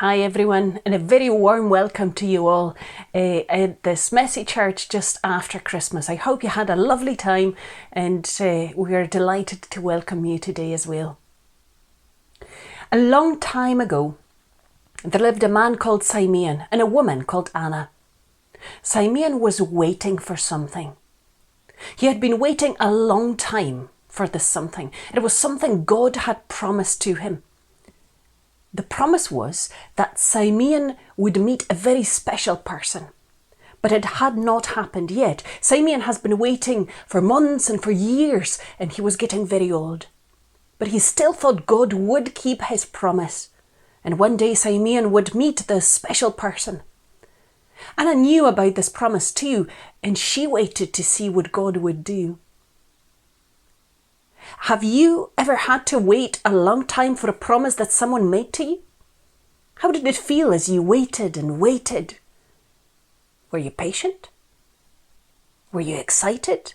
Hi everyone, and a very warm welcome to you all at this messy church just after Christmas. I hope you had a lovely time, and we are delighted to welcome you today as well. A long time ago, there lived a man called Simeon and a woman called Anna. Simeon was waiting for something. He had been waiting a long time for this something. It was something God had promised to him. The promise was that Simeon would meet a very special person, but it had not happened yet. Simeon has been waiting for months and for years, and he was getting very old. But he still thought God would keep his promise, and one day Simeon would meet the special person. Anna knew about this promise too, and she waited to see what God would do. Have you ever had to wait a long time for a promise that someone made to you? How did it feel as you waited and waited? Were you patient? Were you excited?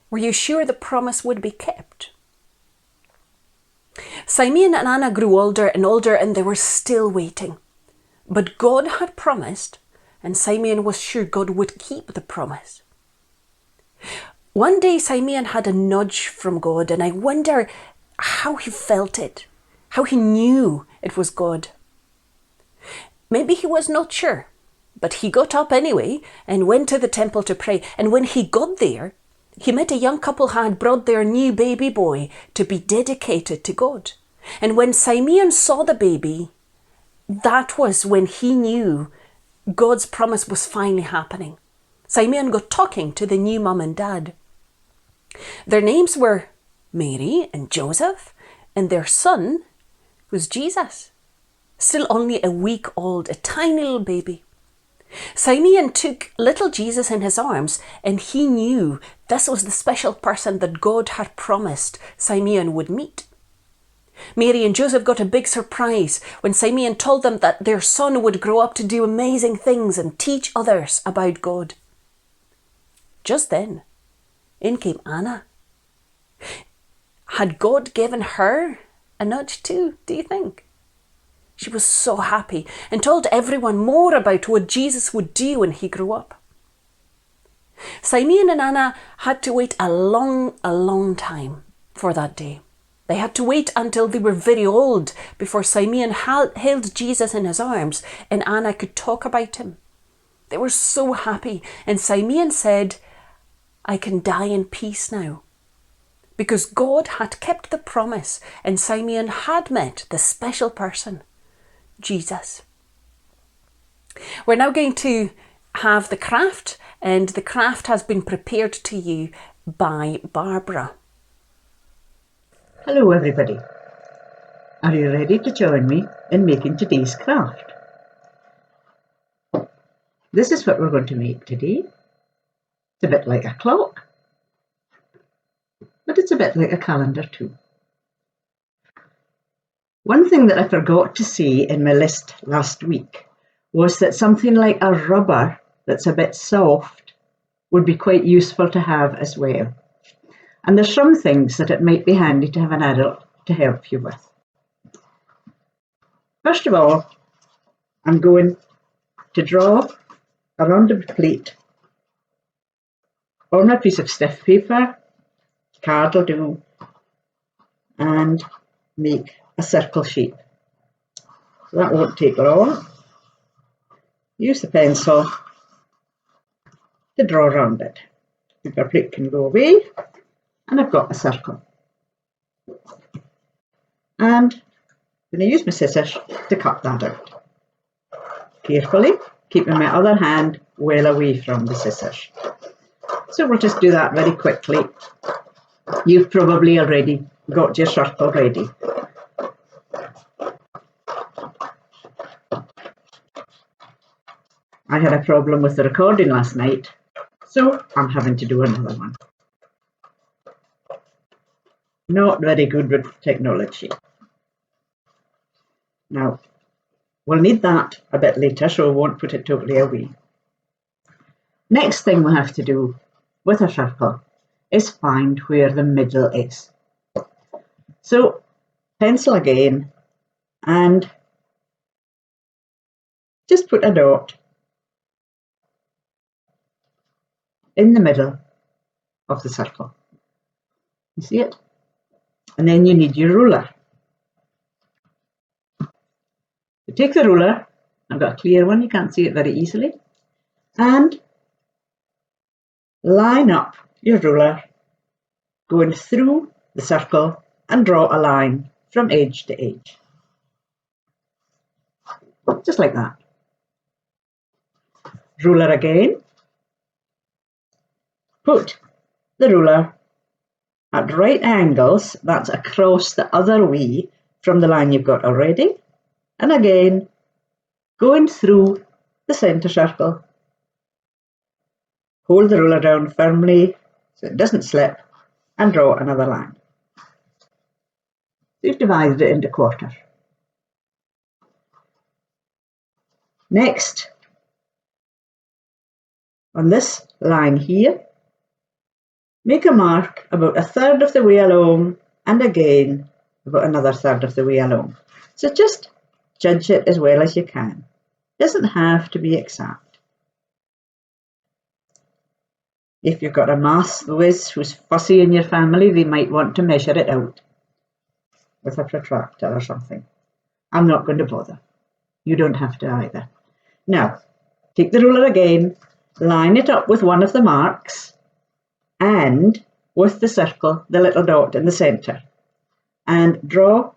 Were you sure the promise would be kept? Simeon and Anna grew older and older, and they were still waiting. But God had promised, and Simeon was sure God would keep the promise. One day Simeon had a nudge from God, and I wonder how he felt it, how he knew it was God. Maybe he was not sure, but he got up anyway and went to the temple to pray. And when he got there, he met a young couple who had brought their new baby boy to be dedicated to God. And when Simeon saw the baby, that was when he knew God's promise was finally happening. Simeon got talking to the new mum and dad. Their names were Mary and Joseph, and their son was Jesus, still only a week old, a tiny little baby. Simeon took little Jesus in his arms, and he knew this was the special person that God had promised Simeon would meet. Mary and Joseph got a big surprise when Simeon told them that their son would grow up to do amazing things and teach others about God. Just then, in came Anna. Had God given her a nudge too, do you think? She was so happy and told everyone more about what Jesus would do when he grew up. Simeon and Anna had to wait a long time for that day. They had to wait until they were very old before Simeon held Jesus in his arms and Anna could talk about him. They were so happy, and Simeon said, "I can die in peace now," because God had kept the promise and Simeon had met the special person, Jesus. We're now going to have the craft, and the craft has been prepared to you by Barbara. Hello everybody. Are you ready to join me in making today's craft? This is what we're going to make today. It's a bit like a clock, but it's a bit like a calendar too. One thing that I forgot to say in my list last week was that something like a rubber that's a bit soft would be quite useful to have as well. And there's some things that it might be handy to have an adult to help you with. First of all, I'm going to draw around the plate on a piece of stiff paper, card will do, and make a circle shape. So that won't take long. Use the pencil to draw around it. The paper plate can go away, and I've got a circle. And I'm going to use my scissors to cut that out. Carefully, keeping my other hand well away from the scissors. So we'll just do that very quickly. You've probably already got your circle ready. I had a problem with the recording last night, so I'm having to do another one. Not very good with technology. Now, we'll need that a bit later, so we won't put it totally away. Next thing we have to do with a circle is find where the middle is. So, pencil again, and just put a dot in the middle of the circle. You see it? And then you need your ruler. You take the ruler, I've got a clear one, you can't see it very easily, and line up your ruler going through the circle and draw a line from edge to edge. Just like that. Ruler again. Put the ruler at right angles, that's across the other way from the line you've got already. And again, going through the centre circle. Hold the ruler down firmly so it doesn't slip and draw another line. You've divided it into quarters. Next, on this line here, make a mark about 1/3 of the way along and again about another 1/3 of the way along. So just judge it as well as you can. It doesn't have to be exact. If you've got a maths whiz who's fussy in your family, they might want to measure it out with a protractor or something. I'm not going to bother. You don't have to either. Now, take the ruler again, line it up with one of the marks and with the circle, the little dot in the centre, and draw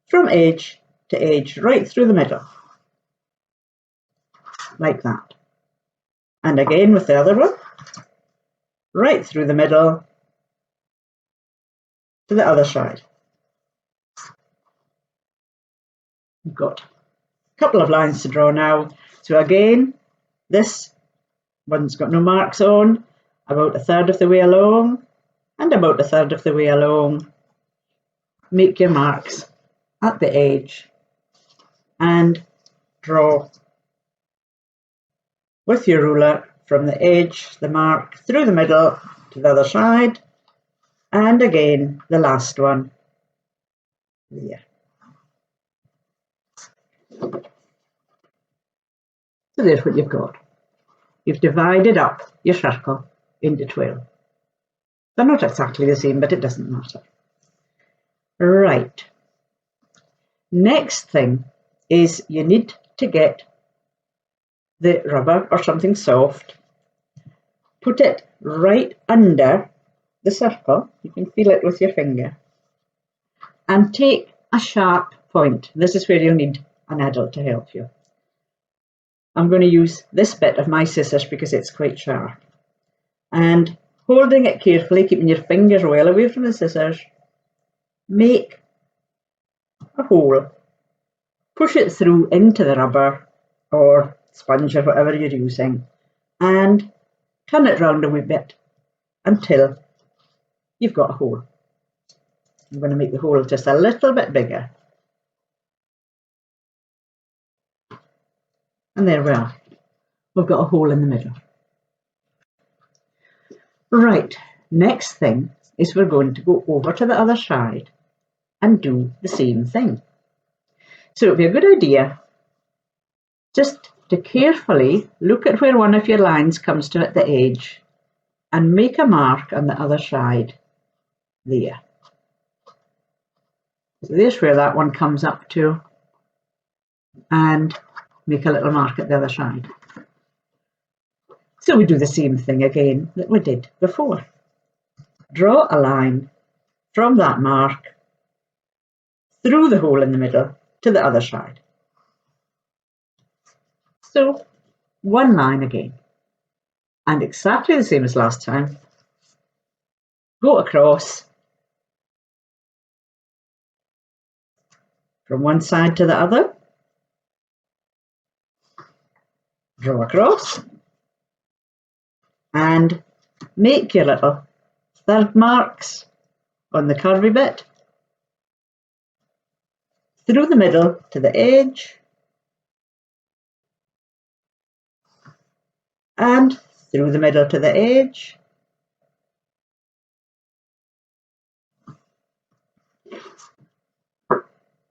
from edge to edge right through the middle, like that. And again with the other one, right through the middle to the other side. We've got a couple of lines to draw now. So again, this one's got no marks on, about 1/3 of the way along and about 1/3 of the way along. Make your marks at the edge and draw with your ruler from the edge, the mark, through the middle to the other side, and again the last one there. So there's what you've got. You've divided up your circle into 12. They're not exactly the same, but it doesn't matter. Right. Next thing is you need to get the rubber or something soft, put it right under the circle, you can feel it with your finger, and take a sharp point. This is where you'll need an adult to help you. I'm going to use this bit of my scissors because it's quite sharp. And holding it carefully, keeping your fingers well away from the scissors, make a hole, push it through into the rubber or sponge or whatever you're using, and turn it round a wee bit until you've got a hole. I'm going to make the hole just a little bit bigger. And there we are. We've got a hole in the middle. Right, next thing is we're going to go over to the other side and do the same thing. So it would be a good idea just to carefully look at where one of your lines comes to at the edge and make a mark on the other side there. So there's where that one comes up to, and make a little mark at the other side. So we do the same thing again that we did before. Draw a line from that mark through the hole in the middle to the other side. So one line again, and exactly the same as last time. Go across from one side to the other, draw across, and make your little third marks on the curvy bit, through the middle to the edge, and through the middle to the edge,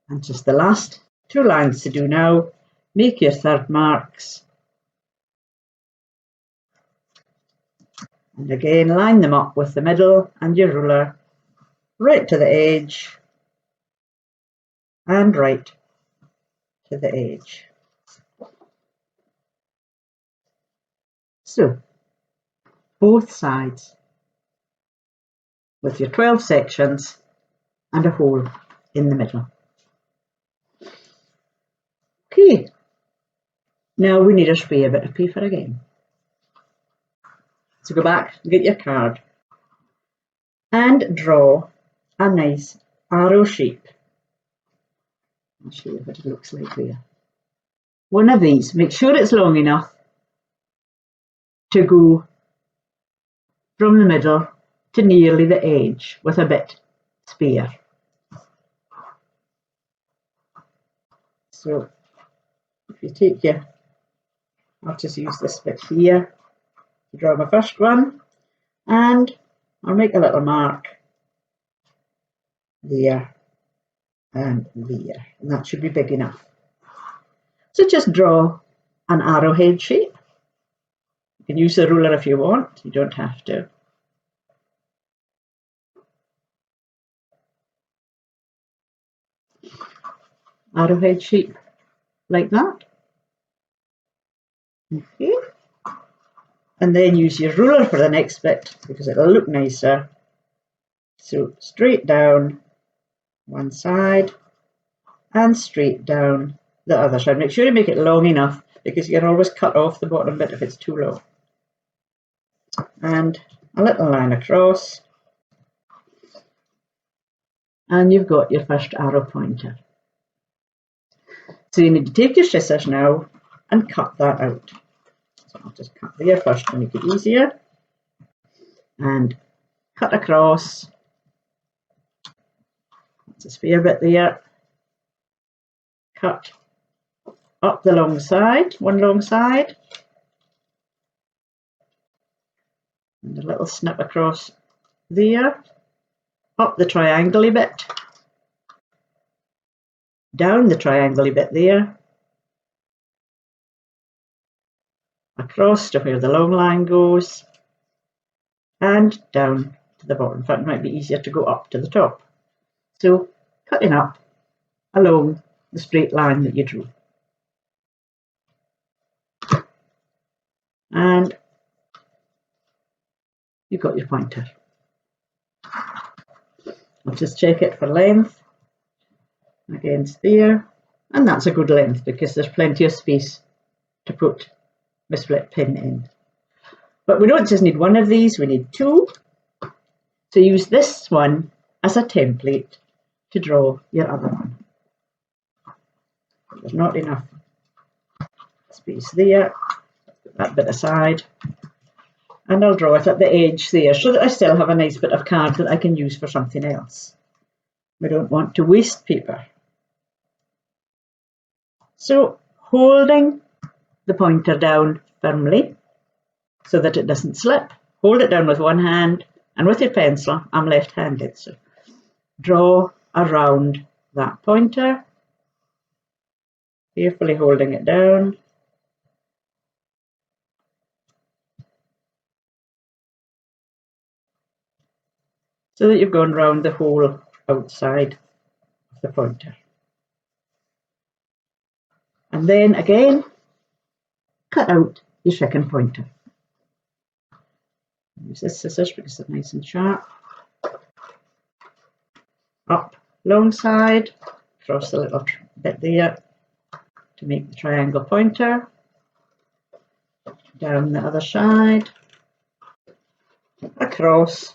and just the last two lines to do now. make your third marks, and again line them up with the middle and your ruler right to the edge and right to the edge. So both sides with your 12 sections and a hole in the middle. Okay, now we need a spare bit of paper again. So go back, get your card and draw a nice arrow shape. I'll show you what it looks like there. One of these, make sure it's long enough to go from the middle to nearly the edge with a bit spare. So if you take your, I'll just use this bit here to draw my first one, and I'll make a little mark there and there, and that should be big enough. So just draw an arrowhead shape. You can use the ruler if you want, you don't have to. Arrowhead shape like that. Okay. And then use your ruler for the next bit because it'll look nicer. So straight down one side and straight down the other side. Make sure you make it long enough because you can always cut off the bottom bit if it's too long. And a little line across. And you've got your first arrow pointer. So you need to take your scissors now and cut that out. So I'll just cut there first to make it easier. And cut across. That's a spare bit there. Cut up the long side, one long side. And a little snip across there. Up the triangle-y bit. Down the triangle-y bit there. Across to where the long line goes. And down to the bottom. In fact, it might be easier to go up to the top. So cutting up along the straight line that you drew. And you've got your pointer. I'll just check it for length against there, and that's a good length because there's plenty of space to put the split pin in. But we don't just need one of these, we need two. So use this one as a template to draw your other one. There's not enough space there, put that bit aside, and I'll draw it at the edge there so that I still have a nice bit of card that I can use for something else. We don't want to waste paper. So holding the pointer down firmly so that it doesn't slip, hold it down with one hand, and with your pencil, I'm left-handed, so draw around that pointer, carefully holding it down. So that you've gone round the whole outside of the pointer. And then again, cut out your second pointer. Use this scissors because they're nice and sharp. Up long side, across the little bit there to make the triangle pointer. Down the other side, across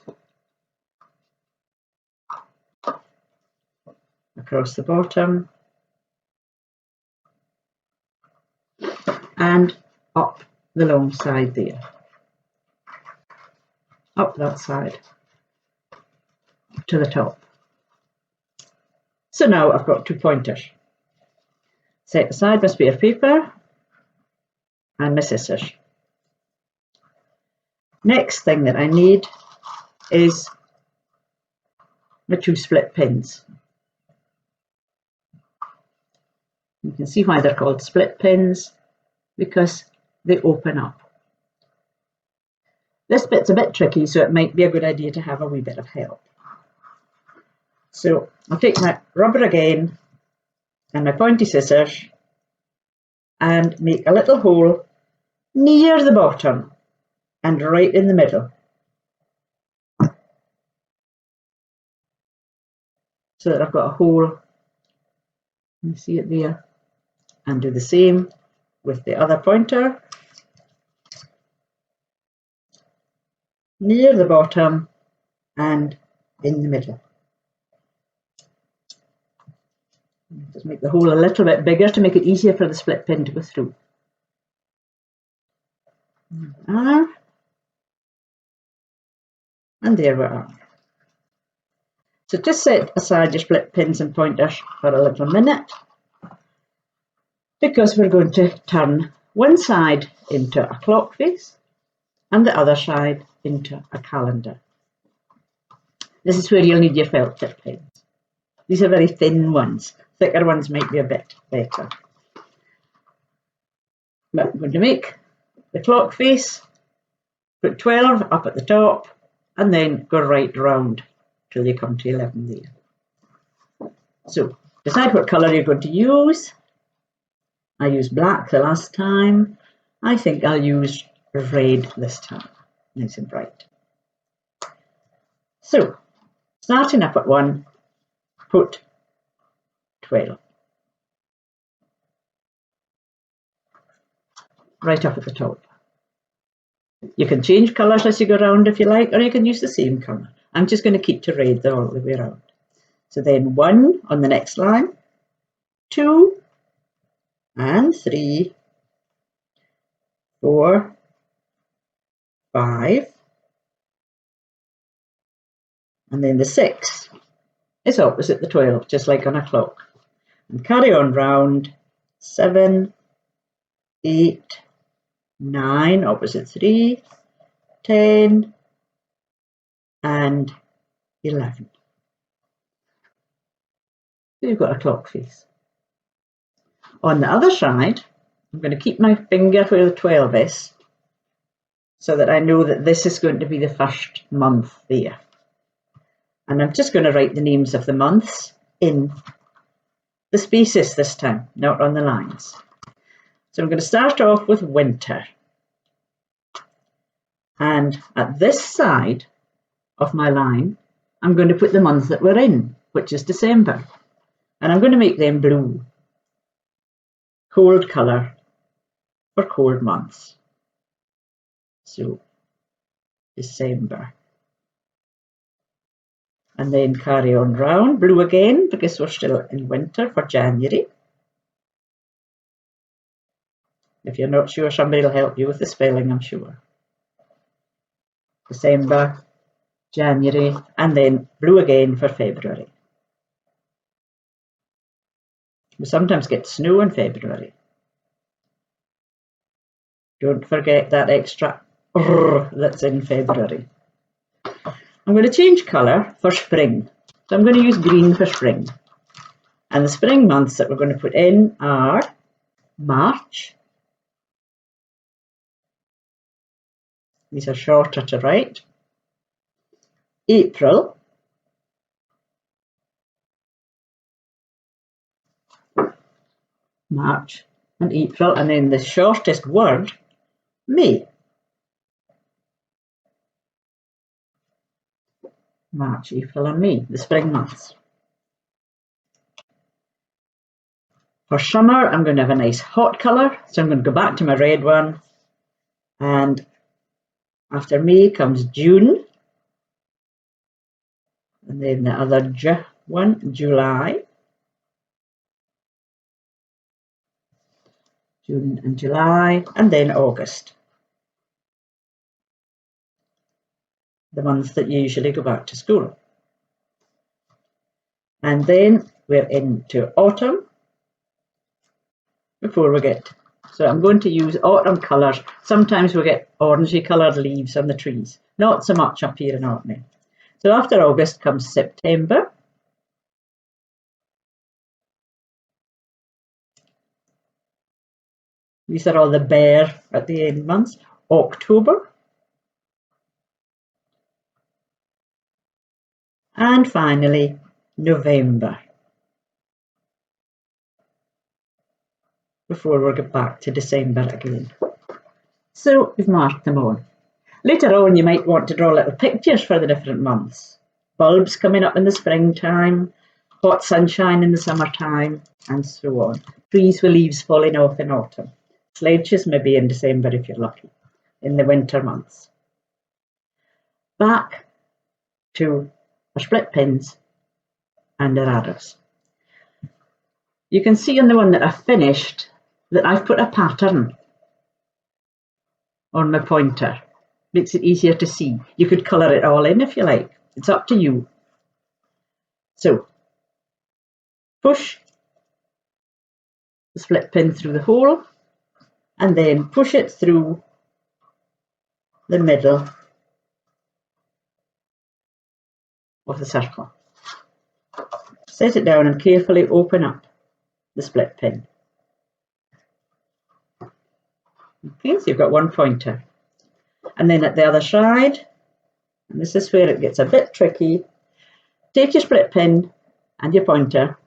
the bottom, and up the long side there. Up that side to the top. So now I've got two pointers. Set aside my spare paper and my scissors. Next thing that I need is my two split pins. You can see why they're called split pins, because they open up. This bit's a bit tricky, so it might be a good idea to have a wee bit of help. So I'll take my rubber again and my pointy scissors and make a little hole near the bottom and right in the middle, so that I've got a hole. You see it there, and do the same with the other pointer, near the bottom and in the middle. Just make the hole a little bit bigger to make it easier for the split pin to go through. And there we are. So just set aside your split pins and pointers for a little minute, because we're going to turn one side into a clock face and the other side into a calendar. This is where you'll need your felt tip pins. These are very thin ones. Thicker ones might be a bit better. But I'm going to make the clock face, put 12 up at the top, and then go right round till you come to 11 there. So decide what colour you're going to use. I used black the last time. I think I'll use red this time, nice and bright. So starting up at 1, put 12. Right up at the top. You can change colours as you go round if you like, or you can use the same colour. I'm just going to keep to red all the way around. So then 1 on the next line, 2 and 3, 4, 5, and then the 6 is opposite the 12, just like on a clock. And carry on round, 7, 8, 9, opposite 3, 10, and 11. So you've got a clock face. On the other side, I'm going to keep my finger where the 12 is, so that I know that this is going to be the first month there. And I'm just going to write the names of the months in the spaces this time, not on the lines. So I'm going to start off with winter. And at this side of my line, I'm going to put the month that we're in, which is December. And I'm going to make them blue, cold colour for cold months. So December. And then carry on round, blue again, because we're still in winter, for January. If you're not sure, somebody will help you with the spelling, I'm sure. December, January, and then blue again for February. We sometimes get snow in February. Don't forget that extra R that's in February. I'm going to change colour for spring. So I'm going to use green for spring. And the spring months that we're going to put in are March. These are shorter to write. April. March and April. And then the shortest word, May. March, April and May, the spring months. For summer, I'm going to have a nice hot colour, so I'm going to go back to my red one, and after May comes June, and then the other J one, July. June and July, and then August. The months that you usually go back to school. And then we're into autumn before we get, so I'm going to use autumn colours. Sometimes we get orangey coloured leaves on the trees, not so much up here in Orkney. So after August comes September, These are all the bare at the end months. October. And finally, November. Before we get back to December again. So we've marked them on. Later on, you might want to draw little pictures for the different months. Bulbs coming up in the springtime, hot sunshine in the summertime, and so on. Trees with leaves falling off in autumn. Sledges maybe in December if you're lucky, in the winter months. Back to our split pins and our adders. You can see on the one that I've finished that I've put a pattern on my pointer. Makes it easier to see. You could colour it all in if you like. It's up to you. So, push the split pin through the hole and then push it through the middle of the circle. Set it down and carefully open up the split pin. Okay, so you've got one pointer. And then at the other side, and this is where it gets a bit tricky, take your split pin and your pointer,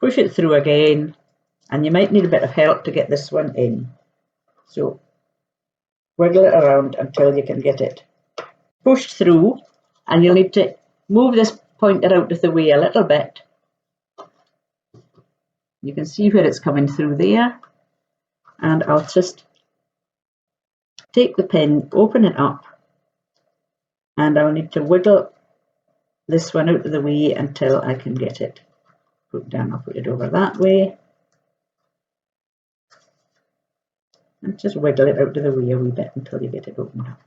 push it through again, and you might need a bit of help to get this one in. So wiggle it around until you can get it pushed through, and you'll need to move this pointer out of the way a little bit. You can see where it's coming through there, and I'll just take the pin, open it up, and I'll need to wiggle this one out of the way until I can get it put down. I'll put it over that way and just wiggle it out of the way a wee bit until you get it opened up.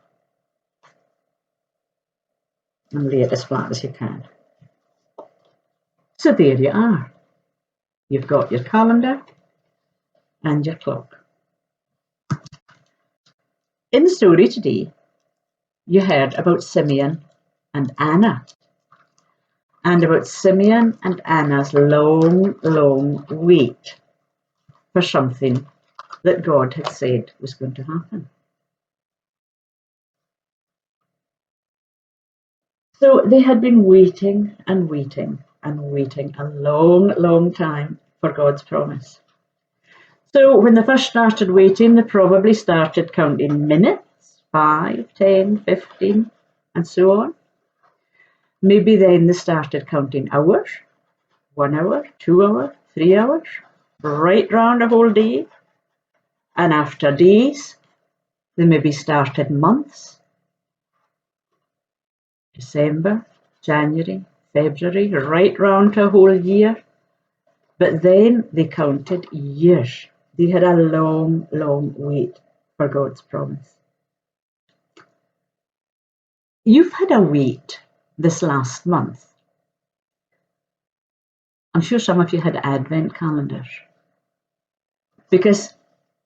And lay it as flat as you can. So there you are. You've got your calendar and your clock. In the story today, you heard about Simeon and Anna, and about Simeon and Anna's long, long wait for something that God had said was going to happen. So they had been waiting and waiting and waiting a long, long time for God's promise. So when they first started waiting, they probably started counting minutes, 5, 10, 15, and so on. Maybe then they started counting hours, 1 hour, 2 hours, 3 hours, right round a whole day. And after days, they maybe started months. December, January, February, right round to a whole year. But then they counted years. They had a long, long wait for God's promise. You've had a wait this last month. I'm sure some of you had Advent calendars. Because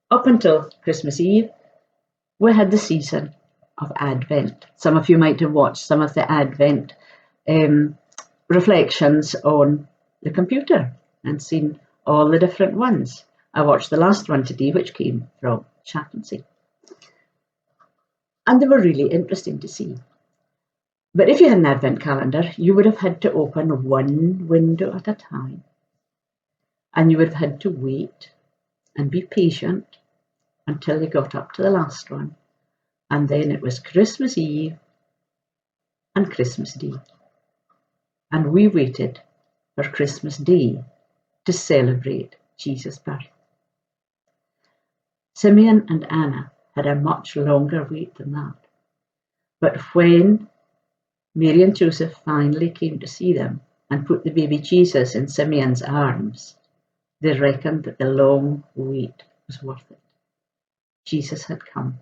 up until Christmas Eve, we had the season of Advent. Some of you might have watched some of the Advent reflections on the computer and seen all the different ones. I watched the last one today, which came from Shapinsay. And they were really interesting to see. But if you had an Advent calendar, you would have had to open one window at a time. And you would have had to wait and be patient until you got up to the last one. And then it was Christmas Eve and Christmas Day. And we waited for Christmas Day to celebrate Jesus' birth. Simeon and Anna had a much longer wait than that. But when Mary and Joseph finally came to see them and put the baby Jesus in Simeon's arms, they reckoned that the long wait was worth it. Jesus had come.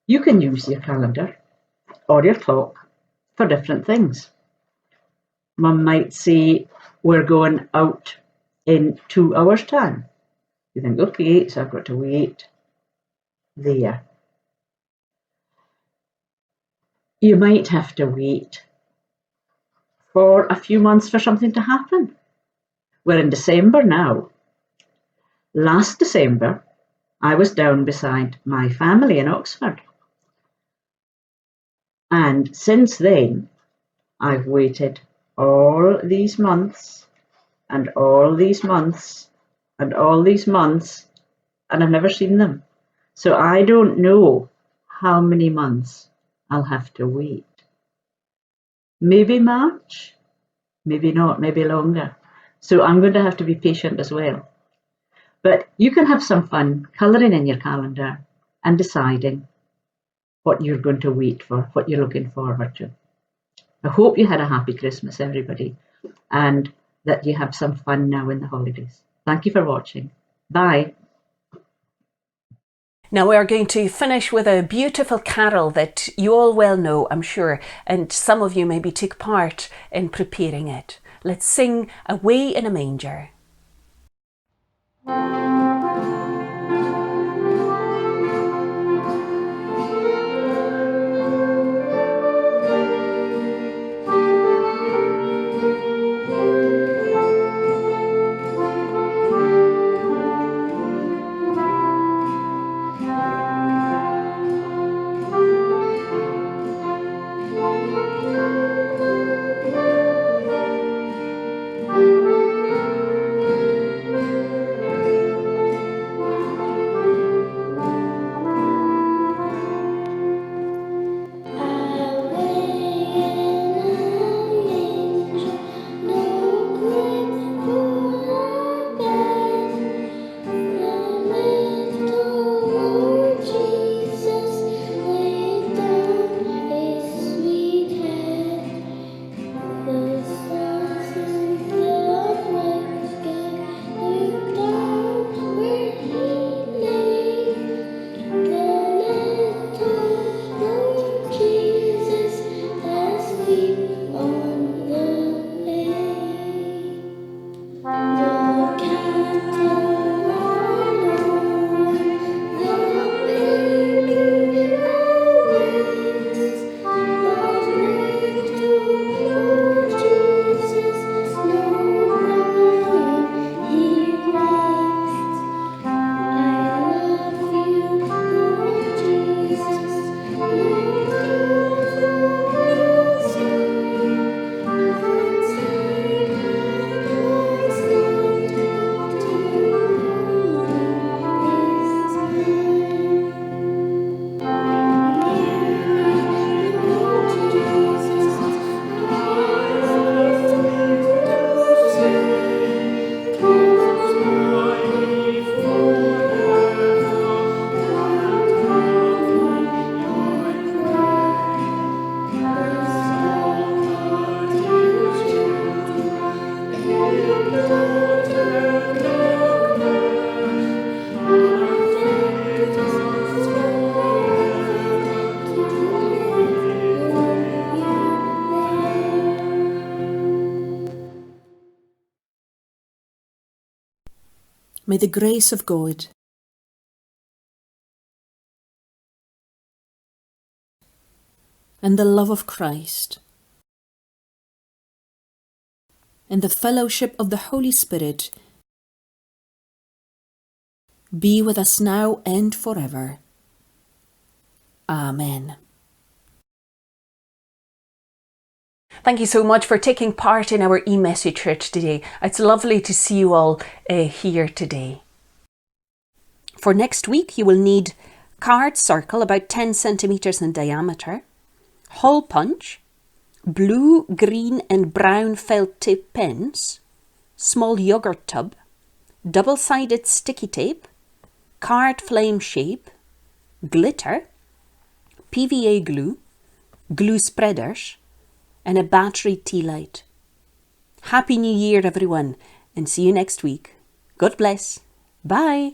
You can use your calendar or your clock for different things. Mum might say, we're going out in 2 hours' time. You think, okay, so I've got to wait there. You might have to wait for a few months for something to happen. We're in December now. Last December, I was down beside my family in Oxford. And since then, I've waited all these months and all these months and all these months, and I've never seen them. So I don't know how many months I'll have to wait. Maybe March, maybe not, maybe longer. So I'm going to have to be patient as well. But you can have some fun colouring in your calendar and deciding what you're going to wait for, what you're looking forward to. I hope you had a happy Christmas, everybody, and that you have some fun now in the holidays. Thank you for watching. Bye. Now we are going to finish with a beautiful carol that you all well know, I'm sure, and some of you maybe took part in preparing it. Let's sing Away in a Manger. May the grace of God and the love of Christ and the fellowship of the Holy Spirit be with us now and forever. Amen. Thank you so much for taking part in our e-message church today. It's lovely to see you all here today. For next week, you will need card circle about 10 centimetres in diameter, hole punch, blue, green and brown felt tip pens, small yogurt tub, double-sided sticky tape, card flame shape, glitter, PVA glue, glue spreaders, and a battery tea light. Happy New Year, everyone, and see you next week. God bless. Bye.